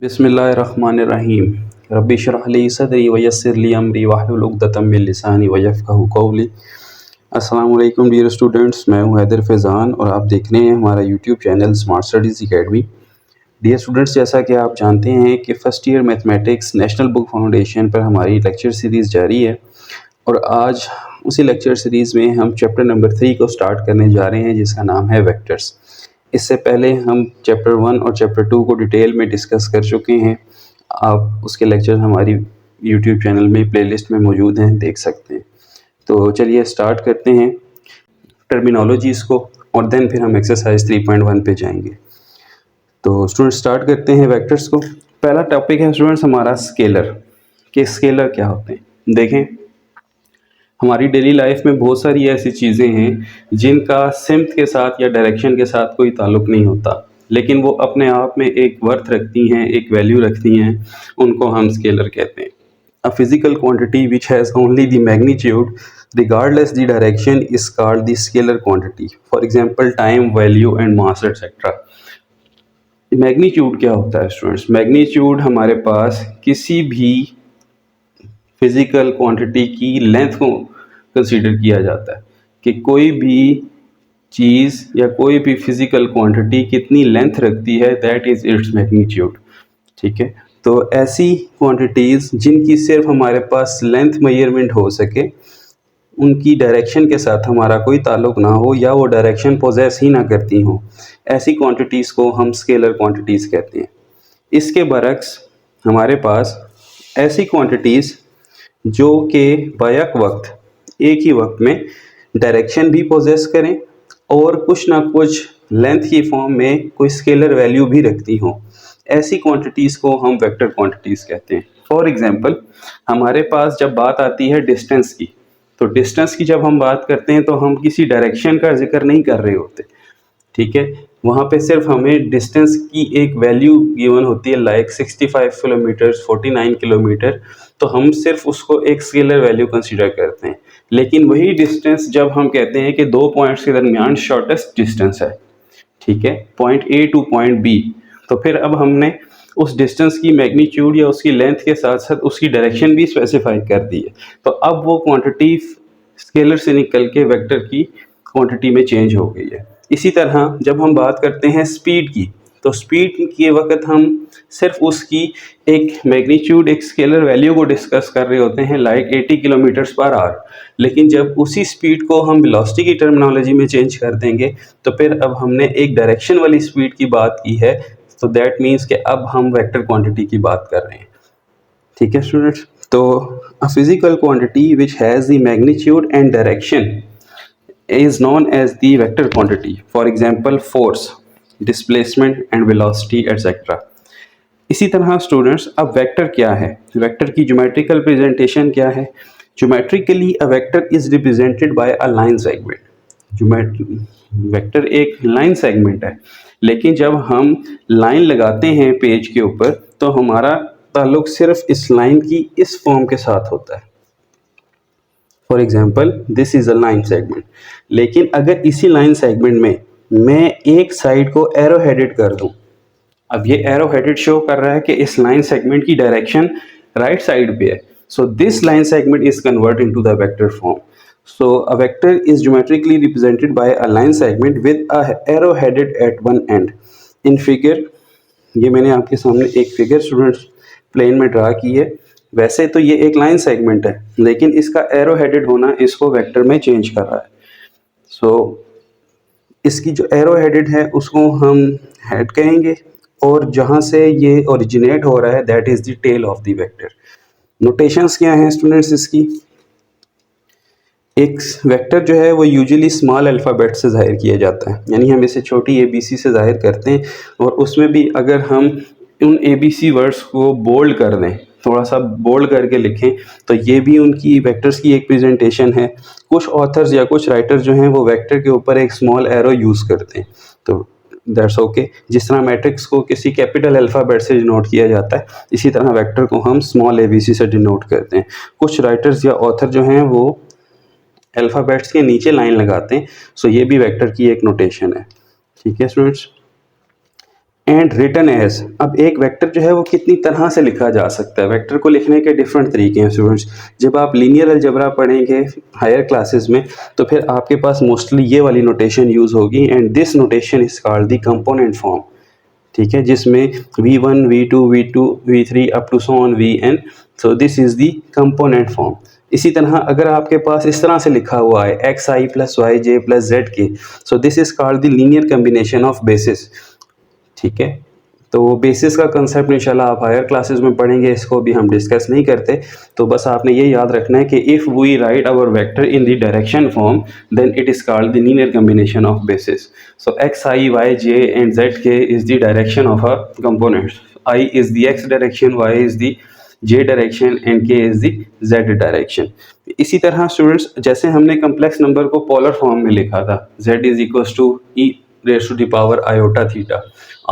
बिस्मिल्लाहिर्रहमानिर्रहीम। रब्बि इश्रह ली सदरी व यस्सिर ली अमरी वाहलुल उक़दतम मिन लिसानी व यफ़क़हू क़ौली। अस्सलामु अलैकुम डियर स्टूडेंट्स, मैं हूं हैदर फैज़ान और आप देख रहे हैं हमारा YouTube channel Smart Studies Academy. Dear students, जैसा कि आप जानते हैं कि first year mathematics National Book Foundation पर हमारी लेक्चर सीरीज़ जारी है और आज उसी लेक्चर सीरीज़ में हम चैप्टर नंबर 3 को स्टार्ट करने जा रहे हैं, जिसका नाम है वेक्टर्स। इससे पहले हम चैप्टर 1 और चैप्टर 2 को डिटेल में डिस्कस कर चुके हैं। आप उसके लेक्चर हमारी यूट्यूब चैनल में प्लेलिस्ट में मौजूद हैं, देख सकते हैं। तो चलिए स्टार्ट करते हैं टर्मिनोलॉजीज़ को और देन फिर हम एक्सरसाइज 3.1 पे जाएंगे। तो स्टूडेंट्स स्टार्ट करते हैं वेक्टर्स को। पहला टॉपिक है स्टूडेंट्स हमारा स्केलर, कि स्केलर क्या होते हैं। देखें, हमारी डेली लाइफ में बहुत सारी ऐसी चीज़ें हैं जिनका सिमत के साथ या डायरेक्शन के साथ कोई ताल्लुक़ नहीं होता, लेकिन वो अपने आप में एक वर्थ रखती हैं, एक वैल्यू रखती हैं, उनको हम स्केलर कहते हैं। A physical quantity which has only the magnitude regardless the direction is called the scalar quantity. For example time, value and mass etcetera. Magnitude क्या होता है स्टूडेंट्स? मैग्नीट्यूड हमारे पास किसी भी फिजिकल क्वांटिटी की लेंथ को कंसीडर किया जाता है कि कोई भी चीज़ या कोई भी फिजिकल क्वांटिटी कितनी लेंथ रखती है, दैट इज़ इट्स मैग्नीट्यूड। ठीक है, तो ऐसी क्वांटिटीज़ जिनकी सिर्फ हमारे पास लेंथ मेजरमेंट हो सके, उनकी डायरेक्शन के साथ हमारा कोई ताल्लुक़ ना हो या वो डायरेक्शन पोजेस ही ना करती हों, ऐसी क्वांटिटीज़ को हम स्केलर क्वांटिटीज़ कहते हैं। इसके बरक्स हमारे पास ऐसी क्वांटिटीज़ जो कि बैक वक्त एक ही वक्त में डायरेक्शन भी पोजेस करें और कुछ ना कुछ लेंथ की फॉर्म में कोई स्केलर वैल्यू भी रखती हों, ऐसी क्वांटिटीज़ को हम वेक्टर क्वांटिटीज़ कहते हैं। फॉर एग्जांपल, हमारे पास जब बात आती है डिस्टेंस की, तो डिस्टेंस की जब हम बात करते हैं तो हम किसी डायरेक्शन का जिक्र नहीं कर रहे होते। ठीक है, वहाँ पे सिर्फ हमें डिस्टेंस की एक वैल्यू गिवन होती है, लाइक 65 किलोमीटर, 49 किलोमीटर, तो हम सिर्फ उसको एक स्केलर वैल्यू कंसीडर करते हैं। लेकिन वही डिस्टेंस जब हम कहते हैं कि दो पॉइंट्स के दरमियान शॉर्टेस्ट डिस्टेंस है, ठीक है, point A to point B, तो फिर अब हमने उस डिस्टेंस की मैग्नीट्यूड या उसकी लेंथ के साथ साथ उसकी डायरेक्शन भी स्पेसिफाई कर दी है। तो अब वो क्वांटिटी स्केलर से निकल के वेक्टर की क्वांटिटी में चेंज हो गई है। इसी तरह जब हम बात करते हैं स्पीड की, तो स्पीड के वक्त हम सिर्फ उसकी एक मैग्नीट्यूड, एक स्केलर वैल्यू को डिस्कस कर रहे होते हैं, लाइक 80 किलोमीटर्स पर आवर। लेकिन जब उसी स्पीड को हम वेलोसिटी की टर्मिनोलॉजी में चेंज कर देंगे, तो फिर अब हमने एक डायरेक्शन वाली स्पीड की बात की है, तो दैट मीन्स कि अब हम वेक्टर क्वांटिटी की बात कर रहे हैं। ठीक है स्टूडेंट्स, तो a physical quantity which has the magnitude and direction is known as the vector quantity. For example, force, displacement and velocity etc. इसी तरह स्टूडेंट्स, अब वेक्टर क्या है? वेक्टर की ज्योमेट्रिकल प्रेजेंटेशन क्या है? Geometrically a vector is represented by a line segment. Vector एक line segment है, लेकिन जब हम लाइन लगाते हैं पेज के ऊपर, तो हमारा ताल्लुक सिर्फ इस लाइन की इस फॉर्म के साथ होता है। For example, this is a line segment. लेकिन अगर इसी लाइन सेगमेंट में मैं एक साइड को एरो हेडेड कर दूं, अब ये एरो हेडेड शो कर रहा है कि इस लाइन सेगमेंट की डायरेक्शन राइट साइड पे है, so this line segment is convert into the vector form. So a vector is geometrically represented by a line segment with a arrow headed at one end. In figure, ये मैंने आपके सामने एक figure students plane में draw की है। वैसे तो ये एक लाइन सेगमेंट है, लेकिन इसका एरो हेडेड होना इसको वेक्टर में चेंज कर रहा है। सो इसकी जो एरो हेडेड है उसको हम हेड कहेंगे, और जहाँ से ये ओरिजिनेट हो रहा है that is the tail of the vector. Notations क्या हैं स्टूडेंट्स इसकी? एक वेक्टर जो है वो यूजुअली स्मॉल अल्फ़ाबेट से ज़ाहिर किया जाता है, यानी हम इसे छोटी ABC से ज़ाहिर करते हैं, और उसमें भी अगर हम उन ABC वर्ड्स को बोल्ड कर दें, थोड़ा सा बोल्ड करके लिखें, तो ये भी उनकी वेक्टर्स की एक प्रेजेंटेशन है। कुछ ऑथर्स या कुछ राइटर्स जो हैं वो वेक्टर के ऊपर एक स्मॉल एरो यूज़ करते हैं, तो दैट्स ओके। जिस तरह मैट्रिक्स को किसी कैपिटल अल्फ़ाबेट से डिनोट किया जाता है, इसी तरह वेक्टर को हम स्मॉल ABC से डिनोट करते हैं। कुछ राइटर्स या ऑथर जो हैं वो अल्फ़ाबेट्स के नीचे लाइन लगाते हैं, सो ये भी वेक्टर की एक नोटेशन है। ठीक है स्टूडेंट्स, एंड रिटन एज। अब एक वेक्टर जो है वो कितनी तरह से लिखा जा सकता है, वेक्टर को लिखने के डिफरेंट तरीके हैं स्टूडेंट्स। जब आप लीनियर अलजेब्रा पढ़ेंगे हायर क्लासेस में तो फिर आपके पास मोस्टली ये वाली नोटेशन यूज़ होगी, and this notation is called the component form. ठीक है, जिसमें v1 v2 v2 v3 up to so on vn, so this is the component form. इसी तरह अगर आपके पास इस तरह से लिखा हुआ है एक्स आई प्लस वाई जे प्लस जेड के, सो this is called the linear combination of basis. ठीक है, तो बेसिस का कंसेप्ट इंशाल्लाह आप हायर क्लासेस में पढ़ेंगे, इसको भी हम डिस्कस नहीं करते। तो बस आपने ये याद रखना है कि if we write our vector in the direction form then it is called the linear combination of basis. So x i y j and z k is the direction of a components. I is the x direction, y is the j direction and k is the z direction. इसी तरह students जैसे हमने complex number को polar form में लिखा था, z is equals to E rays to the power iota theta,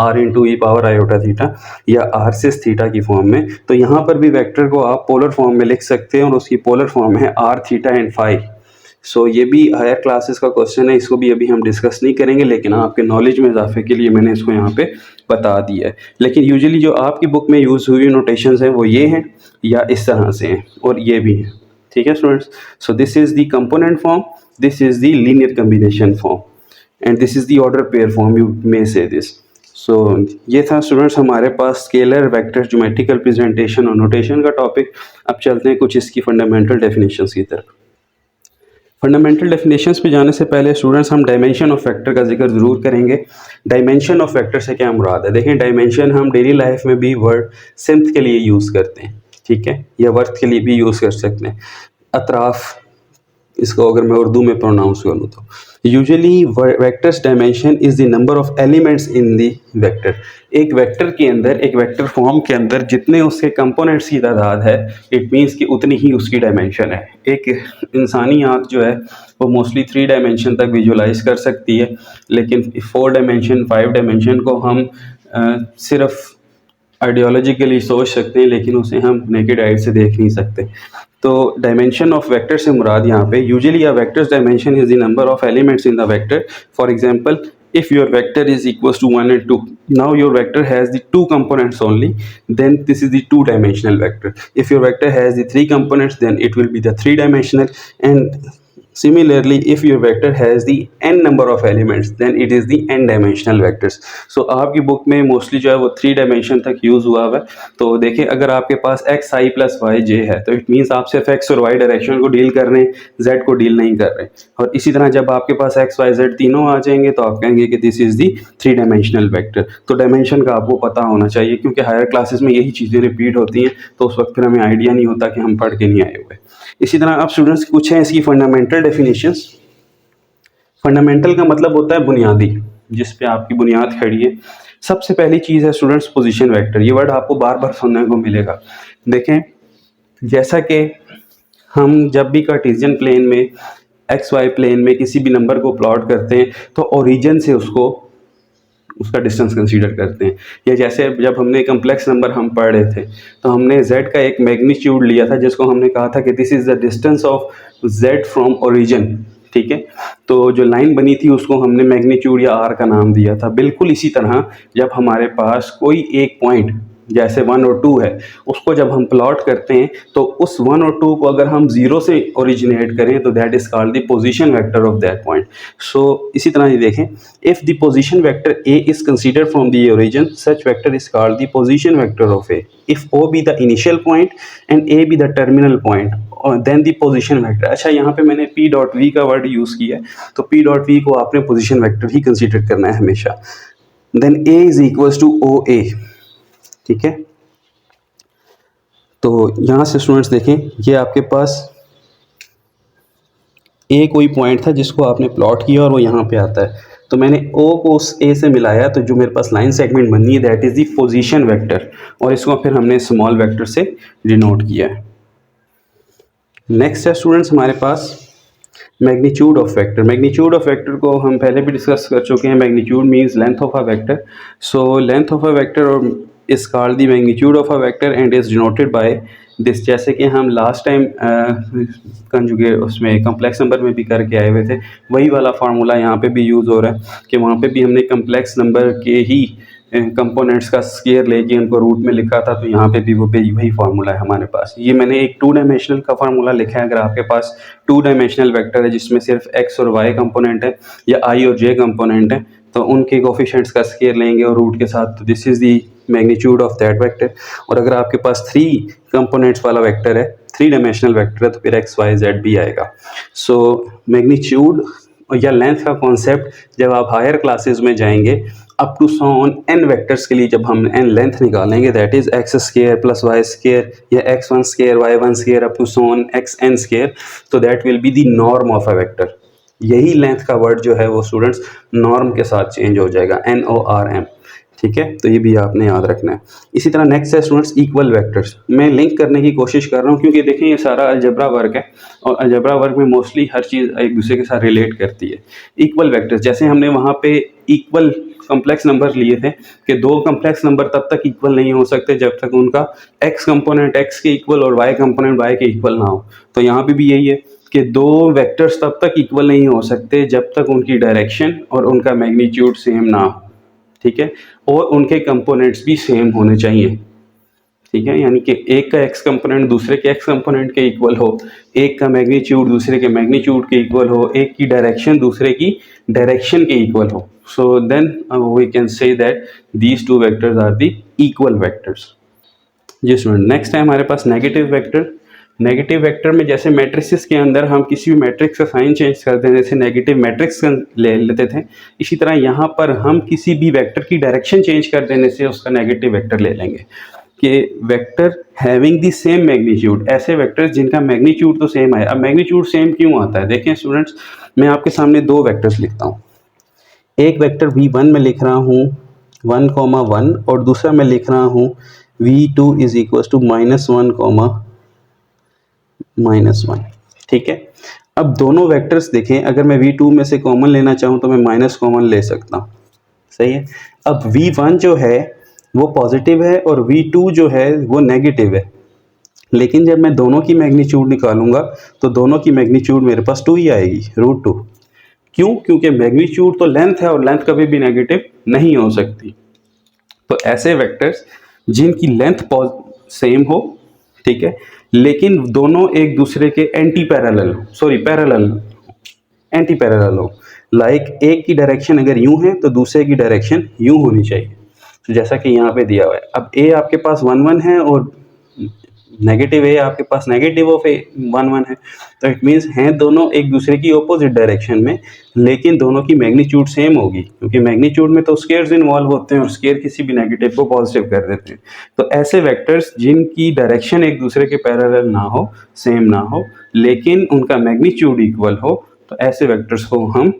r into e power iota theta या r cis theta की फॉर्म में, तो यहाँ पर भी वेक्टर को आप पोलर फॉर्म में लिख सकते हैं और उसकी पोलर फॉर्म है r थीटा एंड फाई। सो ये भी हायर क्लासेस का क्वेश्चन है, इसको भी अभी हम डिस्कस नहीं करेंगे, लेकिन आपके नॉलेज में इजाफे के लिए मैंने इसको यहाँ पे बता दिया है। लेकिन यूजुअली जो आपकी बुक में यूज़ हुई नोटेशंस हैं वो ये हैं या इस तरह से हैं और ये भी हैं। ठीक है students, so this is the component form, this is the linear combination form and this is the order pair form, you may से दिस। सो ये था स्टूडेंट्स हमारे पास स्केलर, वेक्टर, ज्योमेट्रिकल प्रेजेंटेशन और नोटेशन का टॉपिक। अब चलते हैं कुछ इसकी फंडामेंटल डेफिनेशंस की तरफ। फंडामेंटल डेफिनेशंस पे जाने से पहले स्टूडेंट्स हम डायमेंशन ऑफ वेक्टर का जिक्र ज़रूर करेंगे। डायमेंशन ऑफ वेक्टर से क्या मुराद है? देखें, डायमेंशन हम डेली लाइफ में भी वर्ड सिम्थ के लिए यूज़ करते हैं, ठीक है, या वर्थ के लिए भी यूज़ कर सकते हैं। अतराफ, इसको अगर मैं उर्दू में प्रोनाउंस करूँ तो usually vectors dimension is the number of elements in the vector. एक वेक्टर के अंदर, एक वेक्टर फॉर्म के अंदर जितने उसके कंपोनेंट्स की तादाद है, इट मीन्स कि उतनी ही उसकी डायमेंशन है। एक इंसानी आँख जो है वो मोस्टली 3 डायमेंशन तक विजुलाइज कर सकती है, लेकिन 4 डायमेंशन 5 डायमेंशन को हम सिर्फ आइडियोलॉजिकली सोच सकते हैं, लेकिन उसे हम नेकेड आइज से देख नहीं सकते। तो डायमेंशन ऑफ वेक्टर से मुराद यहाँ पे usually a vectors dimension is the number of elements in the vector. For example, if your vector is equals to 1 and 2, now your vector has the 2 components only, then this is the 2-dimensional vector. If your vector has the 3 components, then it will be the 3-dimensional. And similarly, if your vector has the n number of elements, then it is the n-dimensional vectors. So आपकी book में mostly जो है वो 3 dimension तक use हुआ हुआ है। तो देखें, अगर आपके पास एक्स आई प्लस वाई जे है तो इट मीन्स आप सिर्फ एक्स और वाई डायरेक्शन को डील कर रहे हैं, जेड को डील नहीं कर रहे। और इसी तरह जब आपके पास एक्स वाई जेड तीनों आ जाएंगे तो आप कहेंगे कि दिस इज़ दी 3-डायमेंशनल वेक्टर। तो डायमेंशन का आपको पता होना चाहिए, क्योंकि हायर क्लासेस में यही चीज़ें रिपीट होती हैं, तो उस वक्त फिर हमें आइडिया नहीं होता कि हम पढ़ के नहीं आए हुए। इसी तरह आप स्टूडेंट्स कुछ हैं इसकी फंडामेंटल डेफिनेशंस। फंडामेंटल का मतलब होता है बुनियादी, जिस पे आपकी बुनियाद खड़ी है। सबसे पहली चीज़ है स्टूडेंट्स पोजीशन वेक्टर। ये वर्ड आपको बार बार सुनने को मिलेगा। देखें, जैसा कि हम जब भी कार्टेशियन प्लेन में, एक्स वाई प्लेन में किसी भी नंबर को प्लॉट करते हैं तो ओरिजिन से उसका डिस्टेंस कंसीडर करते हैं। या जैसे जब हमने कम्प्लेक्स नंबर हम पढ़ रहे थे तो हमने z का एक मैग्नीट्यूड लिया था, जिसको हमने कहा था कि this is the distance of z from origin. ठीक है, तो जो लाइन बनी थी उसको हमने मैग्नीट्यूड या r का नाम दिया था। बिल्कुल इसी तरह जब हमारे पास कोई एक पॉइंट जैसे 1 और 2 है, उसको जब हम प्लॉट करते हैं तो उस 1 और 2 को अगर हम 0 से ओरिजिनेट करें तो that is called the position vector of that point. So इसी तरह ये देखें, if the position vector a is considered from the origin, such vector is called the position vector of a। If o be the initial point and a be the terminal point, then the position vector. अच्छा, यहाँ पे मैंने p dot v का word use किया है, तो p dot v को आपने पोजीशन वेक्टर ही कंसीडर करना है हमेशा। Then a is equals to o a। ठीक है, तो यहाँ से स्टूडेंट्स देखें, ये आपके पास ए कोई पॉइंट था जिसको आपने प्लॉट किया और वो यहाँ पे आता है, तो मैंने ओ को उस ए से मिलाया, तो जो मेरे पास लाइन सेगमेंट बननी है that is the position vector, और इसको फिर हमने स्मॉल वेक्टर से डिनोट किया है। नेक्स्ट है स्टूडेंट्स हमारे पास magnitude of vector. Magnitude of vector को हम पहले भी डिस्कस कर चुके हैं। Magnitude means length of a vector. So length of a vector is called the magnitude of a vector and is denoted by this। जैसे कि हम लास्ट टाइम कंजुगेट उसमें कम्प्लेक्स नंबर में भी करके आए हुए थे, वही वाला फार्मूला यहाँ पे भी यूज़ हो रहा है कि वहाँ पे भी हमने कम्प्लेक्स नंबर के ही कंपोनेंट्स का स्केयर लेके उनको रूट में लिखा था, तो यहाँ पे भी वही फार्मूला है हमारे पास। ये मैंने एक 2 डायमेंशनल का फार्मूला लिखा है। अगर आपके पास 2 डायमेंशनल वेक्टर है जिसमें सिर्फ x और y कंपोनेंट है या i और j कंपोनेंट है, तो उनके कोफिशिएंट्स का स्केयर लेंगे और रूट के साथ, तो this is the magnitude of that vector. और अगर आपके पास 3 कंपोनेंट्स वाला वेक्टर है, 3 डायमेंशनल वेक्टर है, तो फिर x y z भी आएगा। सो मैग्नीट्यूड या लेंथ का कॉन्सेप्ट जब आप हायर क्लासेस में जाएंगे up to so on n vectors के लिए जब हम n लेंथ निकालेंगे, that is x square plus y square या x1 square y1 square up to so on xn square, तो that will be the norm of a vector. यही length का word जो है वो स्टूडेंट्स नॉर्म के साथ चेंज हो जाएगा, NORM। ठीक है, तो ये भी आपने याद रखना है। इसी तरह नेक्स्ट है स्टूडेंट्स इक्वल वेक्टर्स। मैं लिंक करने की कोशिश कर रहा हूँ क्योंकि देखिए ये सारा अलजेब्रा वर्क है और अलजेब्रा वर्क में मोस्टली हर चीज़ एक दूसरे के साथ रिलेट करती है। इक्वल वेक्टर्स, जैसे हमने वहाँ पे इक्वल कम्प्लेक्स नंबर लिए थे कि 2 कम्प्लेक्स नंबर तब तक इक्वल नहीं हो सकते जब तक उनका x कंपोनेंट x के इक्वल और y कंपोनेंट y के इक्वल ना हो। तो यहाँ पे भी यही है कि 2 वेक्टर्स तब तक इक्वल नहीं हो सकते जब तक उनकी डायरेक्शन और उनका मैग्नीट्यूड सेम ना हो। ठीक है, और उनके कंपोनेंट्स भी सेम होने चाहिए। ठीक है, यानी कि एक का x कंपोनेंट दूसरे के x कंपोनेंट के इक्वल हो, एक का मैग्नीट्यूड दूसरे के मैग्नीट्यूड के इक्वल हो, एक की डायरेक्शन दूसरे की डायरेक्शन के इक्वल हो। So then we can say that these 2 vectors are the equal vectors. जी स्टूडेंट, नेक्स्ट है हमारे पास नेगेटिव वेक्टर। नेगेटिव वेक्टर में जैसे मैट्रिक्स के अंदर हम किसी भी मैट्रिक्स का साइन चेंज करते हैं, जैसे नेगेटिव मैट्रिक्स ले लेते थे, इसी तरह यहाँ पर हम किसी भी वेक्टर की डायरेक्शन चेंज कर देने से उसका नेगेटिव वेक्टर ले लेंगे। कि vector having the same magnitude, ऐसे वेक्टर्स जिनका मैग्नीट्यूड तो सेम है। अब मैग्नीट्यूड सेम क्यों आता है? देखें स्टूडेंट्स, मैं आपके सामने 2 वेक्टर्स लिखता हूँ। एक वेक्टर v1 में लिख रहा हूँ 1,1 और दूसरा मैं लिख रहा हूँ v2 इज इक्वल टू -1,-1। ठीक है, अब दोनों वेक्टर्स देखें, अगर मैं v2 में से कॉमन लेना चाहूँ तो मैं माइनस कॉमन ले सकता हूँ। सही है, अब v1 जो है वो पॉजिटिव है और v2 जो है वो नेगेटिव है, लेकिन जब मैं दोनों की मैग्नीट्यूड निकालूंगा तो दोनों की मैग्नीट्यूड मेरे पास 2 ही आएगी, √2। क्यों? क्योंकि मैग्नीट्यूड तो लेंथ है और लेंथ कभी भी नेगेटिव नहीं हो सकती। तो ऐसे वेक्टर्स जिनकी लेंथ सेम हो, ठीक है, लेकिन दोनों एक दूसरे के एंटी पैरेलल हो, लाइक एक की डायरेक्शन अगर यूं है तो दूसरे की डायरेक्शन यूं होनी चाहिए। तो जैसा कि यहाँ पे दिया हुआ है, अब ए आपके पास 1,1 है और नेगेटिव ए आपके पास नेगेटिव ऑफ ए 1,1 है, तो इट मीन्स हैं दोनों एक दूसरे की ऑपोजिट डायरेक्शन में, लेकिन दोनों की मैग्नीट्यूड सेम होगी, क्योंकि मैग्नीट्यूड में तो स्केयर्स इन्वॉल्व होते हैं और स्केयर किसी भी नेगेटिव को पॉजिटिव कर देते हैं। तो ऐसे वेक्टर्स जिनकी डायरेक्शन एक दूसरे के पैरेलल ना हो, सेम ना हो, लेकिन उनका मैग्नीट्यूड इक्वल हो, तो ऐसे वेक्टर्स को हम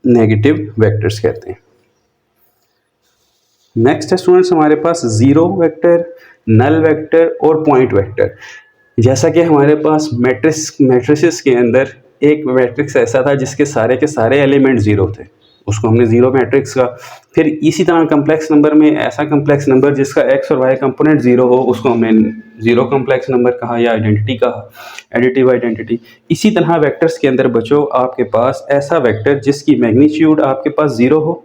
नेगेटिव वेक्टर्स कहते हैं। नेक्स्ट है स्टूडेंट्स हमारे पास जीरो वेक्टर, नल वेक्टर और पॉइंट वेक्टर। जैसा कि हमारे पास मैट्रिसेस के अंदर एक मैट्रिक्स ऐसा था जिसके सारे के सारे एलिमेंट जीरो थे, उसको हमने जीरो मैट्रिक्स का। फिर इसी तरह कम्प्लेक्स नंबर में ऐसा कम्प्लेक्स नंबर जिसका एक्स और वाई कंपोनेंट जीरो हो, उसको हमने जीरो कम्प्लेक्स नंबर कहा या आइडेंटिटी कहा, एडिटिव आइडेंटिटी। इसी तरह वेक्टर्स के अंदर बच्चों आपके पास ऐसा वेक्टर जिसकी मैग्नीट्यूड आपके पास जीरो हो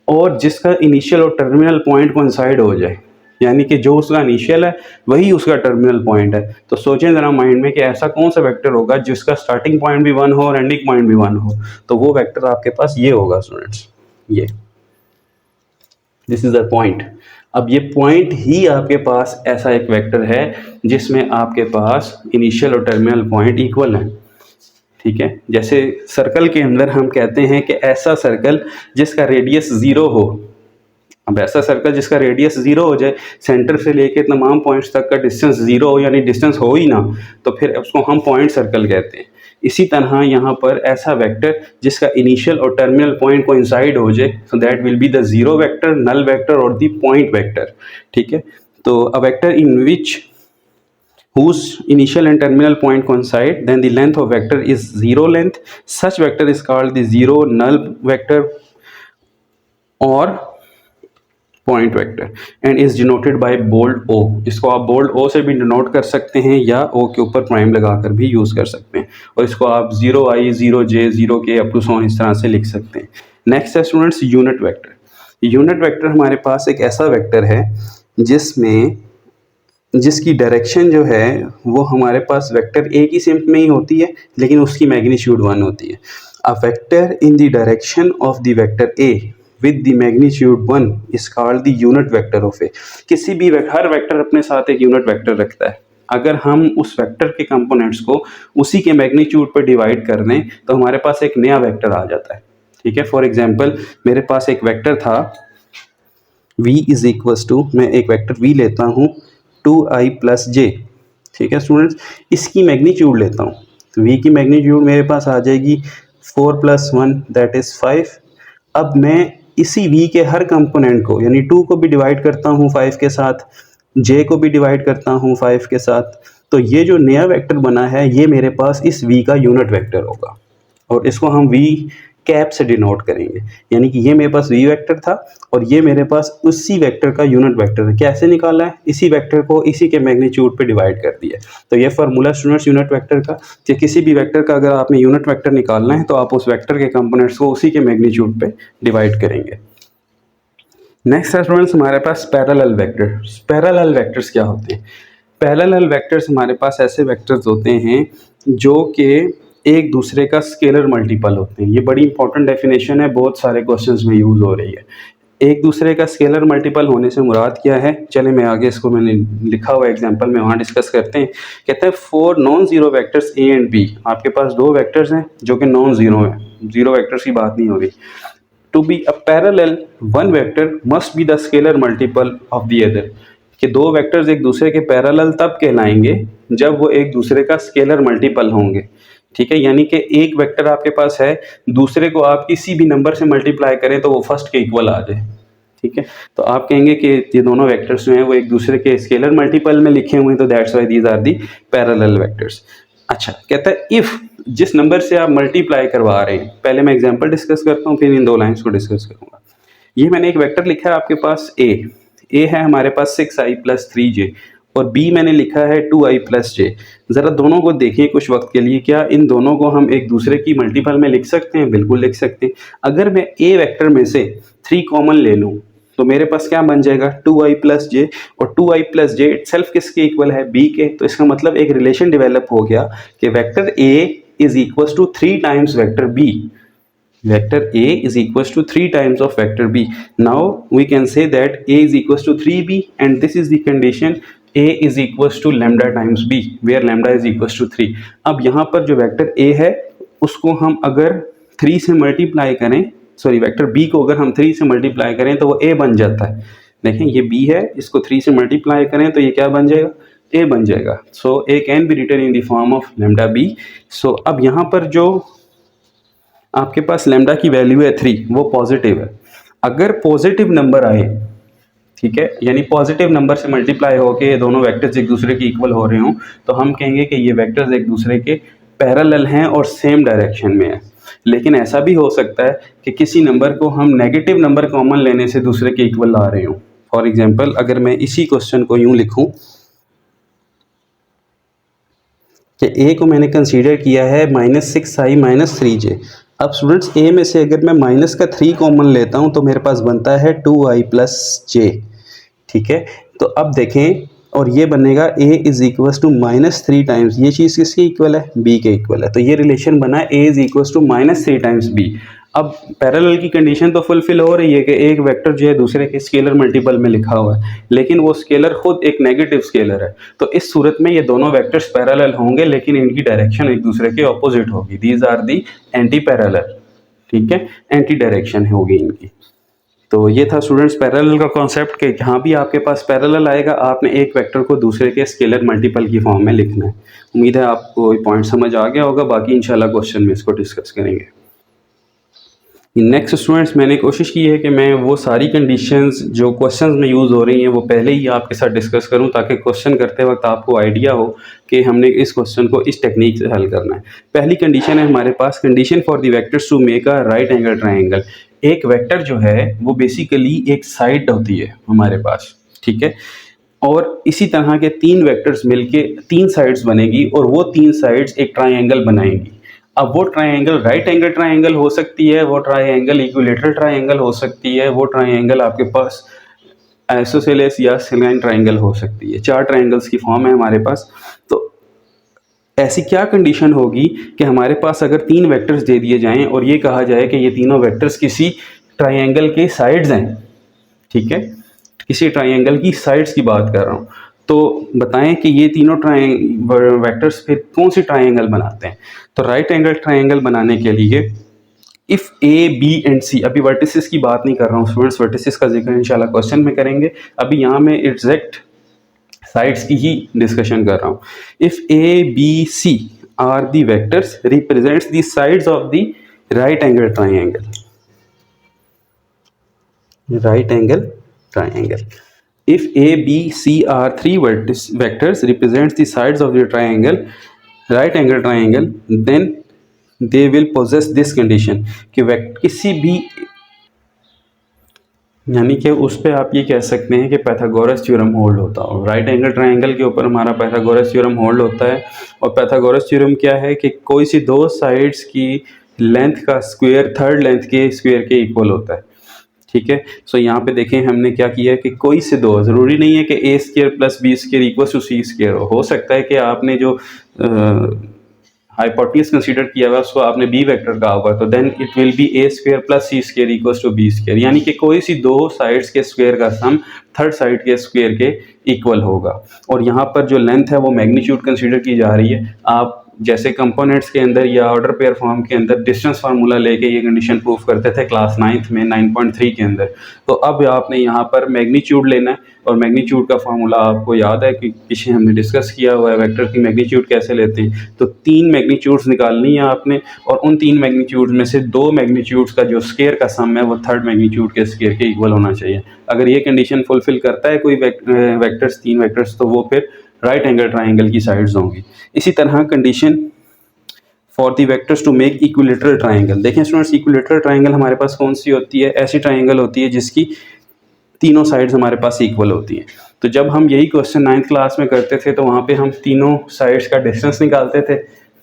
और जिसका इनिशियल और टर्मिनल पॉइंट कोइंसाइड हो जाए, यानी कि जो उसका इनिशियल है वही उसका टर्मिनल पॉइंट है। तो सोचें ज़रा माइंड में कि ऐसा कौन सा वेक्टर होगा जिसका स्टार्टिंग पॉइंट भी 1 हो और एंडिंग पॉइंट भी 1 हो। तो वो वेक्टर आपके पास ये होगा स्टूडेंट्स, ये दिस इज द पॉइंट। अब ये पॉइंट ही आपके पास ऐसा एक वेक्टर है जिसमें आपके पास इनिशियल और टर्मिनल पॉइंट इक्वल है। ठीक है, जैसे सर्कल के अंदर हम कहते हैं कि ऐसा सर्कल जिसका रेडियस 0 हो। अब ऐसा सर्कल जिसका रेडियस 0 हो जाए, सेंटर से लेके तमाम पॉइंट्स तक का डिस्टेंस 0 हो, यानी डिस्टेंस हो ही ना, तो फिर उसको हम पॉइंट सर्कल कहते हैं। इसी तरह यहाँ पर ऐसा वेक्टर जिसका इनिशियल और टर्मिनल पॉइंट कोइंसाइड हो जाए, so that will be the zero vector, null vector और द पॉइंट वेक्टर। ठीक है, तो a vector in which whose initial and terminal point coincide, then the length of vector is zero length. Such vector is called the zero null vector or point vector and is denoted by bold O. इसको आप bold O से भी denote कर सकते हैं या O के ऊपर प्राइम लगाकर भी यूज़ कर सकते हैं, और इसको आप 0i, 0j, 0k up to सो इस तरह से लिख सकते हैं। नेक्स्ट है students unit vector. Unit vector हमारे पास एक ऐसा वेक्टर है जिसकी डायरेक्शन जो है वो हमारे पास वेक्टर ए की सिम्प में ही होती है, लेकिन उसकी मैग्नीट्यूड 1 होती है। A vector in the direction of the vector A with the magnitude 1 is called the unit vector of A. किसी भी हर वेक्टर अपने साथ एक यूनिट वेक्टर रखता है। अगर हम उस वेक्टर के कंपोनेंट्स को उसी के मैग्नीट्यूड पर डिवाइड कर दें तो हमारे पास एक नया वेक्टर आ जाता है। ठीक है, फॉर एग्जाम्पल मेरे पास एक वेक्टर था v इज इक्वल्स टू, मैं एक वेक्टर v लेता हूँ 2i प्लस जे। ठीक है स्टूडेंट्स, इसकी मैग्नीट्यूड लेता हूँ तो v की मैग्नीट्यूड मेरे पास आ जाएगी 4 + 1 दैट इज 5। अब मैं इसी v के हर कंपोनेंट को यानी 2 को भी डिवाइड करता हूँ 5 के साथ, j को भी डिवाइड करता हूँ 5 के साथ, तो ये जो नया वेक्टर बना है ये मेरे पास इस v का यूनिट वेक्टर होगा और इसको हम v कैप से डिनोट करेंगे। यानी कि ये मेरे पास v वेक्टर था और ये मेरे पास उसी वेक्टर का यूनिट वेक्टर है। कैसे निकाला है? इसी वेक्टर को इसी के मैग्नीट्यूड पे डिवाइड कर दिया। तो ये फार्मूला स्टूडेंट्स यूनिट वेक्टर का, कि किसी भी वेक्टर का अगर आपने यूनिट वेक्टर निकालना है तो आप उस वेक्टर के कंपोनेंट्स को उसी के मैग्नीट्यूड पे डिवाइड करेंगे। नेक्स्ट है स्टूडेंट्स हमारे पास पैरेलल वेक्टर्स। पैरेलल वेक्टर्स क्या होते हैं? पैरेलल वेक्टर्स हमारे पास ऐसे वेक्टर्स होते हैं जो कि एक दूसरे का स्केलर मल्टीपल होते हैं। ये बड़ी इंपॉर्टेंट डेफिनेशन है, बहुत सारे क्वेश्चंस में यूज़ हो रही है। एक दूसरे का स्केलर मल्टीपल होने से मुराद क्या है? चले मैं आगे इसको मैंने लिखा हुआ एग्जांपल में वहाँ डिस्कस करते हैं। कहते हैं for non zero vectors A and B, आपके पास दो वेक्टर्स हैं जो कि नॉन जीरो है, जीरो वेक्टर्स की बात नहीं हो रही। To be a parallel one vector must be the scalar multiple of the other, कि दो वेक्टर्स एक दूसरे के पैरेलल तब कहलाएंगे जब वो एक दूसरे का स्केलर मल्टीपल होंगे। ठीक है, यानी कि एक वेक्टर आपके पास है, दूसरे को आप किसी भी नंबर से मल्टीप्लाई करें तो वो फर्स्ट के इक्वल आ जाए। ठीक है, तो आप कहेंगे कि ये दोनों वेक्टर्स जो हैं वो एक दूसरे के स्केलर मल्टीपल में लिखे हुए हैं, तो that's why these are the parallel vectors. अच्छा, कहता है इफ जिस नंबर से आप मल्टीप्लाई करवा रहे हैं, पहले मैं एग्जांपल डिस्कस करता हूँ फिर इन दो लाइंस को डिस्कस करूंगा। ये मैंने एक वेक्टर लिखा है आपके पास ए है हमारे पास 6i + 3j और b मैंने लिखा है 2i + j। ज़रा दोनों को देखिए कुछ वक्त के लिए, क्या इन दोनों को हम एक दूसरे की मल्टीपल में लिख सकते हैं? बिल्कुल लिख सकते हैं। अगर मैं a वेक्टर में से 3 कॉमन ले लूँ तो मेरे पास क्या बन जाएगा? 2i + j, और 2i + j इटसेल्फ किसके इक्वल है? b के। तो इसका मतलब एक रिलेशन डेवलप हो गया कि vector a is equal to 3 times vector b। Vector A is equals to 3 times of vector B. Now we can say that A is equals to 3B and this is the condition A is equals to lambda times B where lambda is equals to 3. अब यहाँ पर जो vector A है उसको हम अगर 3 से multiply करें, सॉरी वेक्टर B को अगर हम 3 से मल्टीप्लाई करें तो वो A बन जाता है। देखें ये B है, इसको 3 से मल्टीप्लाई करें तो ये क्या बन जाएगा? A बन जाएगा। So A can be written in the form of lambda B। So अब यहाँ पर जो आपके पास लैम्डा की वैल्यू है 3, वो पॉजिटिव है। अगर पॉजिटिव नंबर आए, ठीक है, यानी पॉजिटिव नंबर से मल्टीप्लाई होके ये दोनों वेक्टर्स एक दूसरे के इक्वल हो रहे हों, तो हम कहेंगे कि ये वेक्टर्स एक दूसरे के पैरेलल हैं और सेम डायरेक्शन में है। लेकिन ऐसा भी हो सकता है कि किसी नंबर को हम नेगेटिव नंबर कॉमन लेने से दूसरे के इक्वल ला रहे हों। फॉर एग्जाम्पल अगर मैं इसी क्वेश्चन को यूँ लिखूँ कि a को मैंने कंसीडर किया है -6i - 3j। अब स्टूडेंट्स a में से अगर मैं माइनस का 3 कॉमन लेता हूं तो मेरे पास बनता है 2i + j। ठीक है, तो अब देखें और ये बनेगा a is equals to -3 times, ये चीज़ किसके इक्वल है? b के इक्वल है। तो ये रिलेशन बना a is equals to -3 times b। अब पैरेलल की कंडीशन तो फुलफिल हो रही है कि एक वेक्टर जो है दूसरे के स्केलर मल्टीपल में लिखा हुआ है, लेकिन वो स्केलर खुद एक नेगेटिव स्केलर है। तो इस सूरत में ये दोनों वेक्टर्स पैरेलल होंगे लेकिन इनकी डायरेक्शन एक दूसरे के ऑपोजिट होगी। These are the anti parallel. ठीक है, एंटी डायरेक्शन होगी इनकी। तो ये था स्टूडेंट्स पैरेलल का कॉन्सेप्ट कि जहाँ भी आपके पास पैरेलल आएगा आपने एक वेक्टर को दूसरे के स्केलर मल्टीपल की फॉर्म में लिखना है। उम्मीद है आपको ये पॉइंट समझ आ गया होगा, बाकी इंशाल्लाह क्वेश्चन में इसको डिस्कस करेंगे। नेक्स्ट स्टूडेंट्स मैंने कोशिश की है कि मैं वो सारी कंडीशंस जो क्वेश्चंस में यूज़ हो रही हैं वो पहले ही आपके साथ डिस्कस करूं ताकि क्वेश्चन करते वक्त आपको आइडिया हो कि हमने इस क्वेश्चन को इस टेक्निक से हल करना है। पहली कंडीशन है हमारे पास condition for the vectors to make a right angle triangle. एक वेक्टर जो है वो बेसिकली एक साइड होती है हमारे पास, ठीक है, और इसी तरह के 3 वेक्टर्स मिलके 3 साइड्स बनेगी और वो 3 साइड्स एक ट्रायंगल बनाएंगी। अब वो ट्राइंगल राइट एंगल ट्राइंगल हो सकती है, वो ट्राइंगल इक्विलेटरल ट्राइंगल हो सकती है, वो ट्राइंगल आपके पास आइसोसेलेस या सिलाइन ट्राइंगल हो सकती है। 4 ट्राइंगल्स की फॉर्म है हमारे पास। तो ऐसी क्या कंडीशन होगी कि हमारे पास अगर 3 वेक्टर्स दे दिए जाएं और ये कहा जाए कि ये तीनों वेक्टर्स किसी ट्राइंगल के साइड्स हैं, ठीक है, किसी ट्राइंगल की साइड्स की बात कर रहा हूँ, तो बताएं कि ये तीनों वेक्टर्स फिर कौन सी ट्राइंगल बनाते हैं। तो राइट एंगल ट्राइंगल बनाने के लिए इफ़ ए बी एंड सी, अभी वर्टिसेस की बात नहीं कर रहा हूँ स्टूडेंट्स, वर्टिसेस का जिक्र इंशाल्लाह क्वेश्चन में करेंगे, अभी यहाँ मैं एग्जैक्ट साइड्स की ही डिस्कशन कर रहा हूँ। If A B C are the vectors represents the sides of the right angle triangle, right angle triangle. If A, B, C are 3 vectors represents the sides of the triangle, right angle triangle, then they will possess this condition कि किसी भी, यानी कि उस पर आप ये कह सकते हैं कि पाइथागोरस थ्योरम होल्ड होता हो। राइट एंगल ट्राइंगल के ऊपर हमारा पाइथागोरस थ्योरम होल्ड होता है। और पाइथागोरस थ्योरम क्या है कि कोई सी दो साइड्स की लेंथ का स्क्वायर थर्ड लेंथ के स्क्वायर के इक्वल होता है, ठीक है। सो यहाँ पे देखें हमने क्या किया है कि कोई से दो, ज़रूरी नहीं है कि a square plus b square equal to c square हो सकता है कि आपने जो हाइपोटेन्यूज कंसीडर किया हुआ उसको आपने बी वेक्टर कहा होगा, तो then it will be A square plus C square equal to B square, यानी कि कोई सी दो साइड्स के स्क्वायर का सम थर्ड साइड के स्क्वायर के इक्वल होगा। और यहाँ पर जो लेंथ है वो मैग्नीट्यूड कंसीडर की जा रही है। आप जैसे कंपोनेंट्स के अंदर या ऑर्डर पेयर फॉर्म के अंदर डिस्टेंस फार्मूला लेके ये कंडीशन प्रूफ करते थे क्लास 9th में 9.3 के अंदर, तो अब आपने यहाँ पर मैग्नीट्यूड लेना है। और मैग्नीट्यूड का फार्मूला आपको याद है कि पीछे हमने डिस्कस किया हुआ है, वेक्टर की मैग्नीट्यूड कैसे लेते हैं। तो 3 मैग्नीट्यूड्स निकालनी है आपने, और उन 3 मैग्नीट्यूड में से 2 मैग्नीट्यूड्स का जो स्केयर का सम है वो थर्ड मैग्नीट्यूड के स्केयर के इक्वल होना चाहिए। अगर ये कंडीशन फुलफिल करता है कोई वेक्टर्स 3 वेक्टर्स, तो वो फिर राइट एंगल ट्राइंगल की साइड्स होंगी। इसी तरह condition for the vectors to make equilateral triangle. देखें स्टूडेंट्स, इक्विलेटरल ट्राइंगल हमारे पास कौन सी होती है? ऐसी ट्राइंगल होती है जिसकी तीनों साइड्स हमारे पास इक्वल होती हैं। तो जब हम यही क्वेश्चन 9th क्लास में करते थे तो वहाँ पे हम तीनों साइड्स का डिस्टेंस निकालते थे,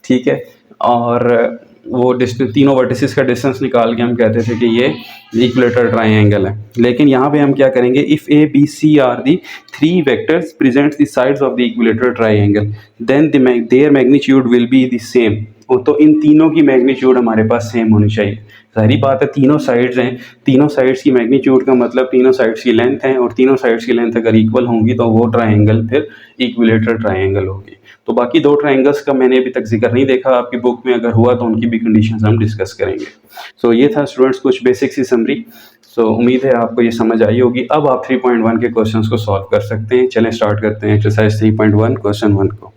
ठीक है, और वो डिस्टेंस तीनों वर्टिसेस का डिस्टेंस निकाल के हम कहते थे कि ये इक्विलेटरल ट्राइंगल है। लेकिन यहाँ पे हम क्या करेंगे, if A B C are the 3 vectors presents the sides of the equilateral triangle, then their magnitude will be the same. तो इन तीनों की मैग्नीट्यूड हमारे पास सेम होनी चाहिए। सारी बात है, तीनों साइड्स हैं, तीनों साइड्स की मैग्नीट्यूड का मतलब तीनों साइड्स की लेंथ है, और तीनों साइड्स की लेंथ अगर इक्वल होंगी तो वो ट्राइंगल फिर इक्विलेटरल ट्राइंगल होगी। तो बाकी 2 ट्राइंगल्स का मैंने अभी तक जिक्र नहीं देखा आपकी बुक में, अगर हुआ तो उनकी भी कंडीशंस हम डिस्कस करेंगे। सो ये था स्टूडेंट्स कुछ बेसिक सी समरी। सो उम्मीद है आपको ये समझ आई होगी। अब आप 3.1 के क्वेश्चंस को सॉल्व कर सकते हैं। चलें स्टार्ट करते हैं एक्सरसाइज 3.1 क्वेश्चन 1 को।